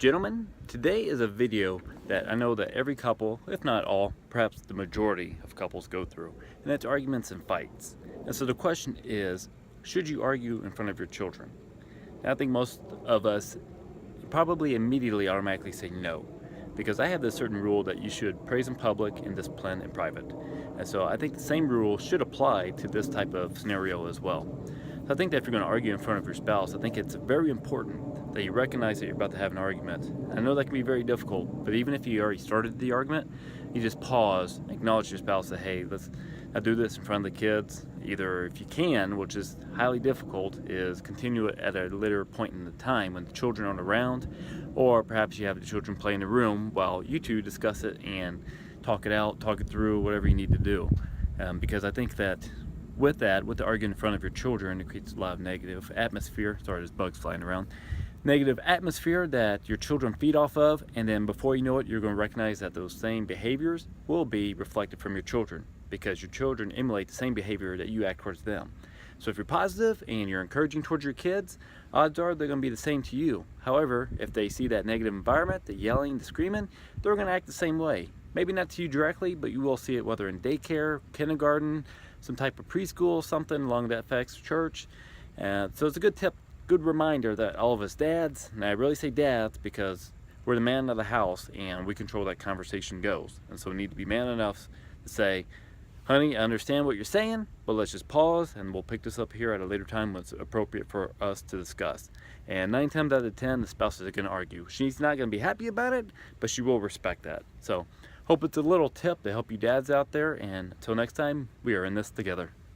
Gentlemen, today is a video that I know that every couple, if not all, perhaps the majority of couples go through, and that's arguments and fights. And so the question is, should you argue in front of your children? And I think most of us probably immediately automatically say no, because I have this certain rule that you should praise in public and discipline in private. And so I think the same rule should apply to this type of scenario as well. So I think that if you're going to argue in front of your spouse, I think it's very important that you recognize that you're about to have an argument. I know that can be very difficult, but even if you already started the argument, you just pause, acknowledge your spouse, say, hey, let's not do this in front of the kids. Either if you can, which is highly difficult, is continue it at a later point in the time when the children aren't around, or perhaps you have the children play in the room while you two discuss it and talk it out, talk it through, whatever you need to do. Because I think that with the arguing in front of your children, it creates a lot of negative atmosphere. Sorry, there's bugs flying around. Negative atmosphere that your children feed off of, and then before you know it, you're going to recognize that those same behaviors will be reflected from your children, because your children emulate the same behavior that you act towards them. So if you're positive and you're encouraging towards your kids, odds are they're going to be the same to you. However, if they see that negative environment, the yelling, the screaming, they're going to act the same way. Maybe not to you directly, but you will see it whether in daycare, kindergarten, some type of preschool, something along that effects, church. So it's a good tip, good reminder that all of us dads, and I really say dads because we're the man of the house and we control that conversation goes. And so we need to be man enough to say, honey, I understand what you're saying, but let's just pause and we'll pick this up here at a later time when it's appropriate for us to discuss. And 9 times out of 10, the spouse is going to argue. She's not going to be happy about it, but she will respect that. So hope it's a little tip to help you dads out there, and until next time, we are in this together.